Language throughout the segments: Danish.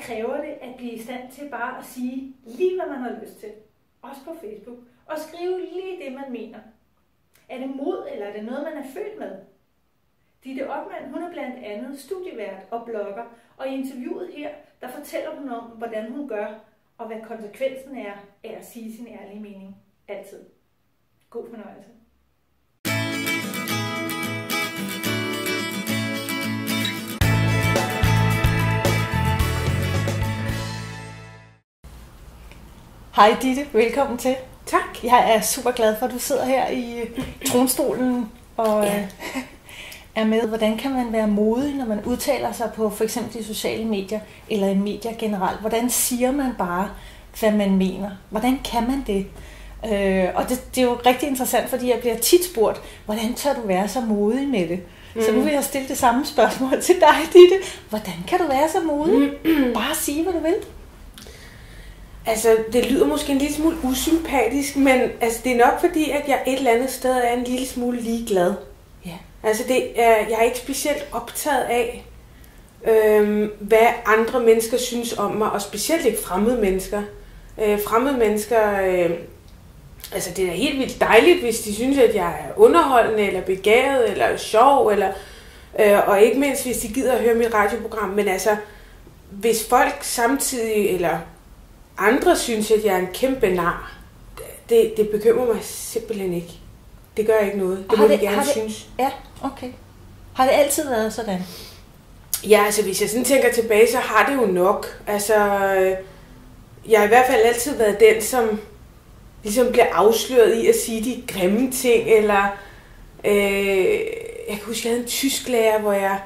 kræver det at blive i stand til bare at sige lige, hvad man har lyst til. Også på Facebook. Og skrive lige det, man mener. Er det mod, eller er det noget, man er født med? Ditte Okman, hun er blandt andet studievært og blogger, og i interviewet her, der fortæller hun om, hvordan hun gør, og hvad konsekvensen er af at sige sin ærlige mening. Altid. God fornøjelse. Hej Ditte, velkommen til. Tak. Jeg er super glad for, at du sidder her i tronstolen og er med. Hvordan kan man være modig, når man udtaler sig på for eksempel de sociale medier eller i medier generelt? Hvordan siger man bare, hvad man mener? Hvordan kan man det? Og det er jo rigtig interessant, fordi jeg bliver tit spurgt, hvordan tør du være så modig med det? Så nu vil jeg stille det samme spørgsmål til dig, Ditte. Hvordan kan du være så modig? Bare sige, hvad du vil. Altså, det lyder måske en lille smule usympatisk, men altså, det er nok fordi, at jeg et eller andet sted er en lille smule ligeglad. Ja. Altså, jeg er ikke specielt optaget af, hvad andre mennesker synes om mig, og specielt ikke fremmede mennesker. Fremmede mennesker, altså det er helt vildt dejligt, hvis de synes, at jeg er underholdende, eller begavet, eller sjov, eller, og ikke mindst, hvis de gider at høre mit radioprogram. Men altså, hvis folk samtidig, eller andre synes, at jeg er en kæmpe nar, det bekymrer mig simpelthen ikke. Det gør ikke noget. Det må de gerne synes. Ja, okay. Har det altid været sådan? Ja, altså hvis jeg sådan tænker tilbage, så har det jo nok. Altså, jeg har i hvert fald altid været den, som ligesom bliver afsløret i at sige de grimme ting, eller jeg kan huske, jeg havde en tysklærer,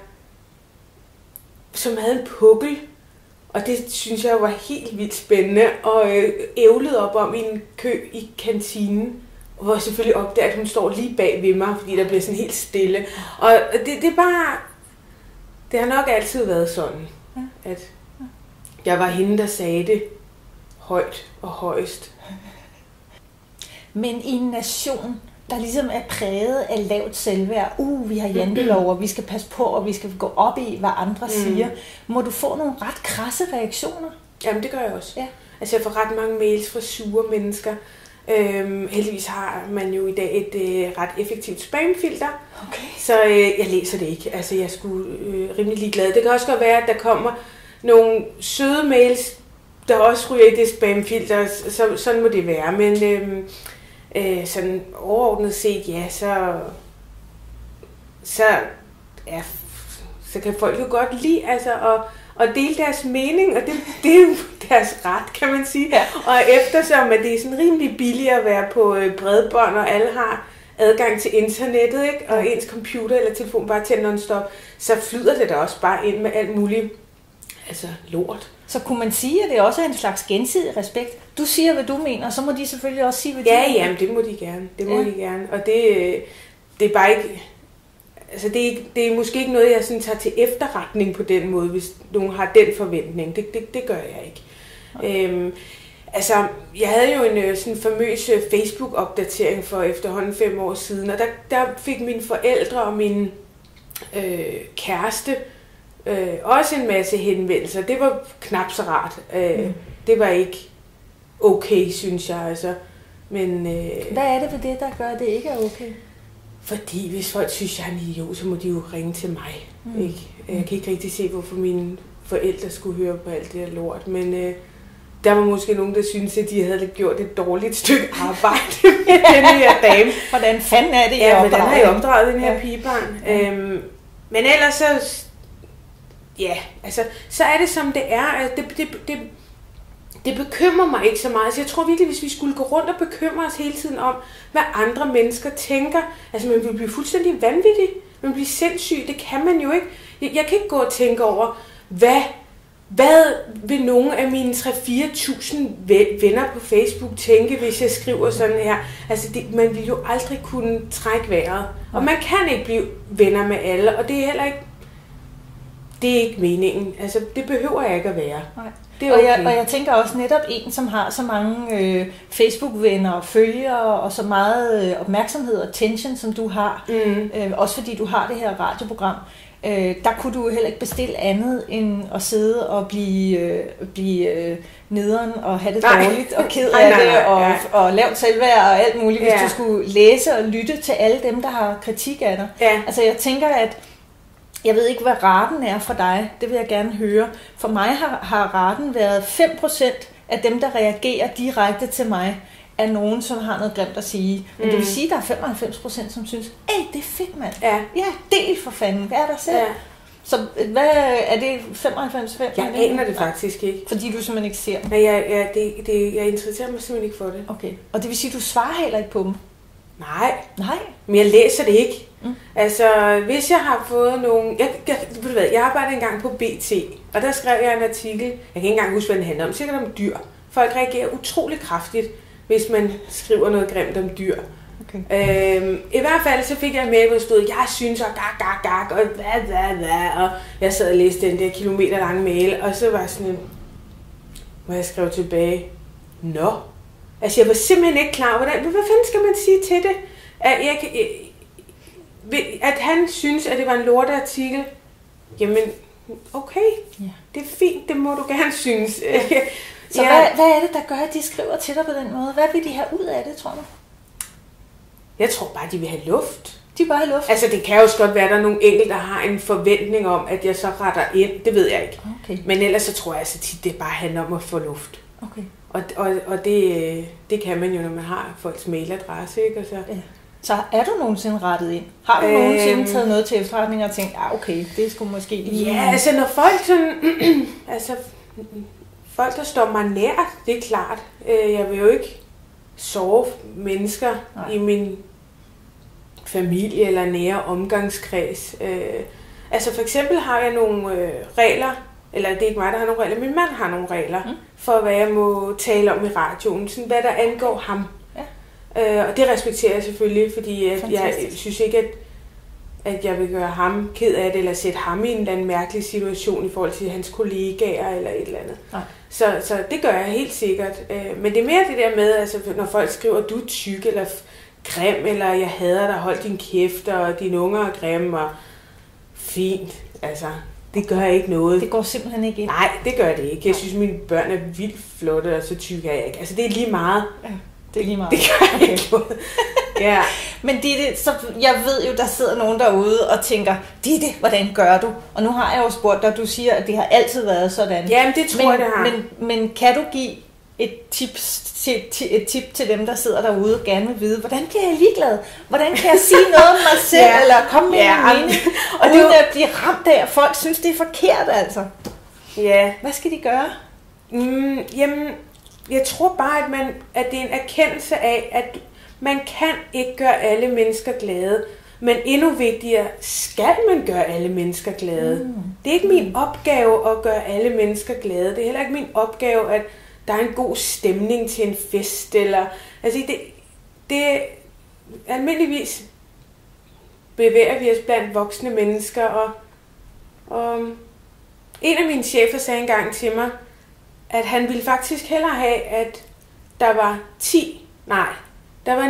som havde en pukkel, og det synes jeg var helt vildt spændende, og ævlede op om i en kø i kantinen, hvor jeg selvfølgelig opdager, at hun står lige bag ved mig, fordi der bliver sådan helt stille. Og det er bare, det har nok altid været sådan, at jeg var hende, der sagde det højt og højst. Men i en nation, der ligesom er præget af lavt selvværd, vi har jantelov, og vi skal passe på, og vi skal gå op i, hvad andre siger, må du få nogle ret krasse reaktioner? Jamen, det gør jeg også. Ja. Altså, jeg får ret mange mails fra sure mennesker. Heldigvis har man jo i dag et ret effektivt spamfilter, så jeg læser det ikke. Altså, jeg er sgu rimelig ligeglad. Det kan også godt være, at der kommer nogle søde mails, der også ryger i det spamfilter. Sådan må det være, men sådan overordnet set, ja, så kan folk jo godt lide altså at dele deres mening, og det er jo deres ret, kan man sige. Ja. Og eftersom at det er sådan rimelig billigt at være på bredbånd, og alle har adgang til internettet, ikke? Og ens computer eller telefon bare tænder non-stop, så flyder det da også bare ind med alt muligt altså lort. Så kunne man sige, at det også er en slags gensidig respekt? Du siger, hvad du mener, så må de selvfølgelig også sige, hvad de mener. Ja, jamen, det må de gerne. Det må de gerne. Og det er bare ikke... Altså, det er måske ikke noget, jeg sådan tager til efterretning på den måde, hvis nogen har den forventning. Det gør jeg ikke. Okay. Altså, jeg havde jo en sådan famøs Facebook-opdatering for efterhånden 5 år siden, og der fik mine forældre og min kæreste også en masse henvendelser. Det var knap så rart. Det var ikke okay, synes jeg. Altså. Men, hvad er det ved det, der gør, at det ikke er okay? Fordi hvis folk synes, jeg er en idiot, så må de jo ringe til mig. Ikke? Jeg kan ikke rigtig se, hvorfor mine forældre skulle høre på alt det her lort. Men der var måske nogen, der synes, at de havde gjort et dårligt stykke arbejde med den her dame. Hvordan fanden er det, ja, hvordan har I opdraget den her pigebarn? Men ellers så... Ja, altså, så er det som det er. Det bekymrer mig ikke så meget. Så jeg tror virkelig, hvis vi skulle gå rundt og bekymre os hele tiden om, hvad andre mennesker tænker, altså man vil blive fuldstændig vanvittig. Man vil blive sindssyg. Det kan man jo ikke. Jeg kan ikke gå og tænke over, hvad vil nogle af mine 3-4.000 venner på Facebook tænke, hvis jeg skriver sådan her. Altså man vil jo aldrig kunne trække vejret. Og man kan ikke blive venner med alle, og det er heller ikke... Det er ikke meningen. Altså, det behøver jeg ikke at være. Nej. Det er okay. Og jeg tænker også netop en, som har så mange Facebook-venner og følgere, og så meget opmærksomhed og attention, som du har, også fordi du har det her radioprogram, der kunne du heller ikke bestille andet end at sidde og blive nederen og have det dårligt og ked af det og lavt selvværd og alt muligt, hvis du skulle læse og lytte til alle dem, der har kritik af dig. Ja. Altså jeg tænker, at jeg ved ikke, hvad raten er for dig. Det vil jeg gerne høre. For mig har raten været 5% af dem, der reagerer direkte til mig, er nogen, som har noget grimt at sige. Men det vil sige, at der er 95%, som synes, det er fedt, mand. Ja, del for fanden. Hvad er der selv? Ja. Så hvad er det 95%? Jeg aner det faktisk ikke. Fordi du simpelthen ikke ser dem? Ja, jeg interesserer mig simpelthen ikke for det. Okay. Og det vil sige, at du svarer heller ikke på dem? Nej. Men jeg læser det ikke. Altså, hvis jeg har fået nogle... Jeg arbejdede engang på BT, og der skrev jeg en artikel. Jeg kan ikke engang huske, hvad den handler om. Sikkert om dyr. Folk reagerer utrolig kraftigt, hvis man skriver noget grimt om dyr. Okay. I hvert fald så fik jeg med, hvor stod, jeg synes og gak, og og jeg sad og læste den der kilometer lange mail, og så var sådan en, hvor jeg skrev tilbage, altså jeg var simpelthen ikke klar over, hvad fanden skal man sige til det? At han synes, at det var en lorteartikel, jamen okay, det er fint, det må du gerne synes. Så hvad er det, der gør, at de skriver til dig på den måde? Hvad vil de have ud af det, tror du? Jeg tror bare, de vil have luft. De vil bare have luft? Altså, det kan jo også godt være, at der er nogle enkelte, der har en forventning om, at jeg så retter ind. Det ved jeg ikke. Okay. Men ellers så tror jeg, at det bare handler om at få luft. Okay. Og det kan man jo, når man har folks mailadresse, ikke? Og så... Ja. Så er du nogensinde rettet ind? Har du nogensinde taget noget til efterretning og tænkt, okay, det skulle måske lige... Ja, altså når folk sådan... folk, der står mig nær, det er klart. Jeg vil jo ikke sove mennesker i min familie eller nære omgangskreds. Altså for eksempel har jeg nogle regler, eller det er ikke mig, der har nogle regler, min mand har nogle regler, for hvad jeg må tale om i radioen, sådan hvad der angår ham. Ja. Og det respekterer jeg selvfølgelig, fordi jeg synes ikke, at jeg vil gøre ham ked af det, eller sætte ham i en eller anden mærkelig situation i forhold til hans kollegaer eller et eller andet. Nej. Så det gør jeg helt sikkert. Men det er mere det der med, altså, når folk skriver, du er tyk eller grim, eller jeg hader dig, hold din kæft, og dine unger er grimme, og fint. Altså, det gør ikke noget. Det går simpelthen ikke ind. Nej, det gør det ikke. Jeg synes, mine børn er vildt flotte, og så tyk er jeg ikke. Altså, det er lige meget. Ja, det er lige meget. Det gør ikke noget. Ja. Men Ditte, så jeg ved jo, der sidder nogen derude og tænker, Ditte, hvordan gør du? Og nu har jeg jo spurgt dig, du siger, at det har altid været sådan. Jamen, det tror jeg, det har. Men kan du give et tip til dem, der sidder derude og gerne vil vide, hvordan bliver jeg ligeglad? Hvordan kan jeg sige noget om mig selv, eller komme med en mening? Og uden at blive ramt af, at folk synes, det er forkert, altså. Ja. Hvad skal de gøre? Jamen, jeg tror bare, at det er en erkendelse af, at man kan ikke gøre alle mennesker glade, men endnu vigtigere, skal man gøre alle mennesker glade. Det er ikke min opgave at gøre alle mennesker glade. Det er heller ikke min opgave, at der er en god stemning til en fest. Eller, altså det almindeligvis bevæger vi os blandt voksne mennesker, og en af mine chefer sagde engang til mig, at han ville faktisk hellere have, at der var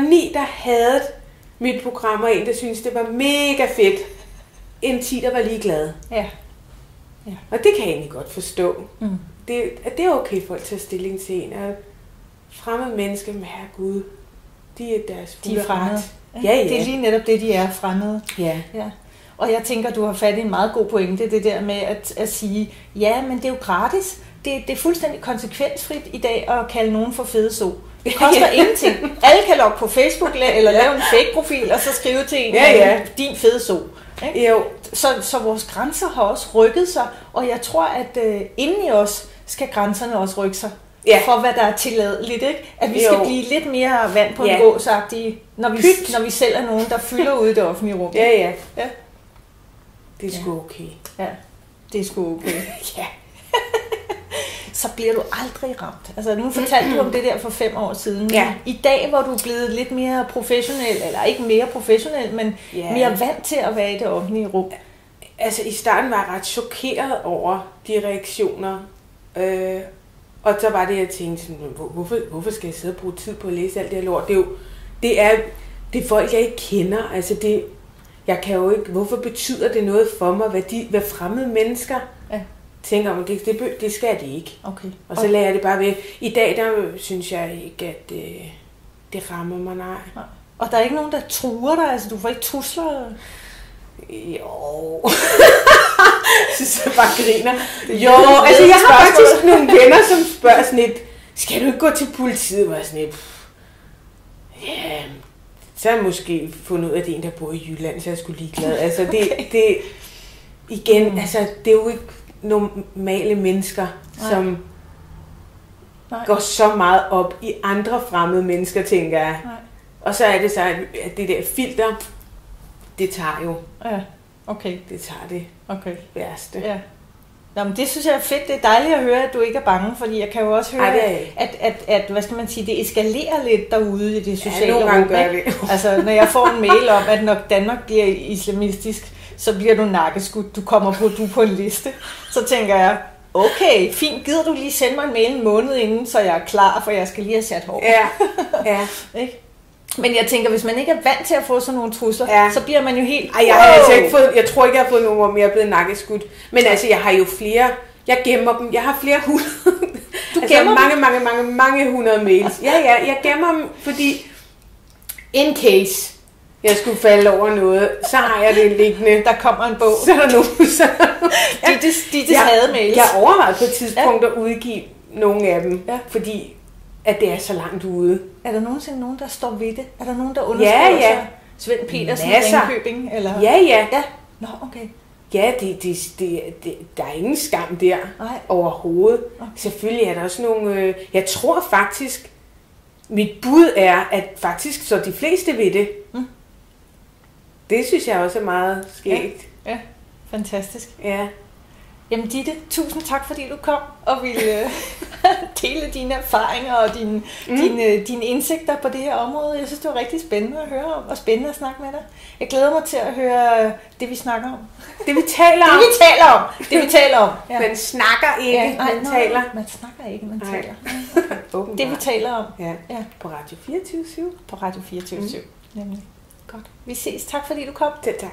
9, der havde mit program, og en, der syntes, det var mega fedt, end 10, der var ligeglade. Ja. Og det kan jeg egentlig godt forstå. Det er okay, folk tager stilling til en. Og fremmede mennesker, med herregud, de er deres fulde ret. Ja. Det er lige netop det, de er, fremmede. Ja. Og jeg tænker, du har fat i en meget god pointe, det der med at sige, ja, men det er jo gratis. Det er fuldstændig konsekvensfrit i dag at kalde nogen for fede so. Det koster ingenting. Alle kan logge på Facebook eller lave en fake-profil, og så skrive til en, din fede so. Jo. Så vores grænser har også rykket sig, og jeg tror, at inden i os skal grænserne også rykke sig. For hvad der er tilladeligt, ikke? At vi skal blive lidt mere vand på en gåsagtige, når vi selv er nogen, der fylder ud i det offentlige rum. Ja. Det er sgu okay. Ja, det er sgu okay. Ja. Så bliver du aldrig ramt. Altså, nu fortalte du om det der for 5 år siden. Ja. I dag, hvor du er blevet lidt mere professionel, eller ikke mere professionel, men mere vant til at være i det offentlige rum. Altså, i starten var jeg ret chokeret over de reaktioner. Og så var det, jeg tænkte, hvorfor skal jeg sidde og bruge tid på at læse alt det her lort? Det er folk, jeg ikke kender. Altså, jeg kan jo ikke, hvorfor betyder det noget for mig, hvad fremmede mennesker tænker om, det skal det ikke. Okay. Og så lader jeg det bare ved. I dag, der synes jeg ikke, at det rammer mig, nej. Og der er ikke nogen, der truer dig? Altså, du får ikke trusler? Jo. Så jeg bare griner. Jo, altså jeg har faktisk nogle venner, som spørger sådan lidt, skal du ikke gå til politiet? Hvor jeg sådan lidt, ja, så har jeg måske fundet ud af, at det er en, der bor i Jylland, så jeg skulle ligeglad. Altså det igen, altså det er jo ikke normale mennesker, som går så meget op i andre fremmede mennesker, tænker jeg. Nej. Og så er det så, at det der filter, det tager jo. Ja, okay. Det tager det værste. Ja. Nå, men det synes jeg er fedt. Det er dejligt at høre, at du ikke er bange, fordi jeg kan jo også høre, at hvad skal man sige, det eskalerer lidt derude i det sociale rum. Altså, når jeg får en mail om, at når Danmark bliver islamistisk, så bliver du nakkeskudt, du kommer på en liste, så tænker jeg, okay, fint, gider du lige sende mig en mail en måned inden, så jeg er klar, for jeg skal lige have sat hår. Ja. Ikke? Men jeg tænker, hvis man ikke er vant til at få sådan nogle trusler, så bliver man jo helt... Ej, jeg har altså ikke fået, jeg tror ikke, jeg har fået nogen, hvor jeg er blevet nakkeskudt. Men altså, jeg har jo flere, jeg gemmer dem, jeg har flere 100. Du gemmer mange 100 mails. Ja, jeg gemmer dem, fordi in case jeg skulle falde over noget, så har jeg det liggende. Der kommer en bog. Så er der nogen. De hademails. Jeg overvejede på et tidspunkt at udgive nogle af dem, fordi at det er så langt ude. Er der nogensinde nogen, der står ved det? Er der nogen, der underskriver sig? Svend Petersen i Ringkøbing? Eller? Ja. Nå, okay. Ja, der er ingen skam der overhovedet. Okay. Selvfølgelig er der også nogle... jeg tror faktisk, mit bud er, at faktisk så de fleste ved det. Det synes jeg også er meget skægt. Ja, fantastisk. Ja. Jamen Ditte, tusind tak, fordi du kom og ville dele dine erfaringer og dine indsigter på det her område. Jeg synes, det var rigtig spændende at høre om, og spændende at snakke med dig. Jeg glæder mig til at høre det, vi snakker om. Det, vi taler om. Det, vi taler om. Ja. Man snakker ikke, man taler. Man snakker ikke, man taler. Okay. Det, vi taler om. Ja. På Radio 24/7. På Radio 24/7, nemlig. Godt. Vi ses. Tak, fordi du kom. Tak.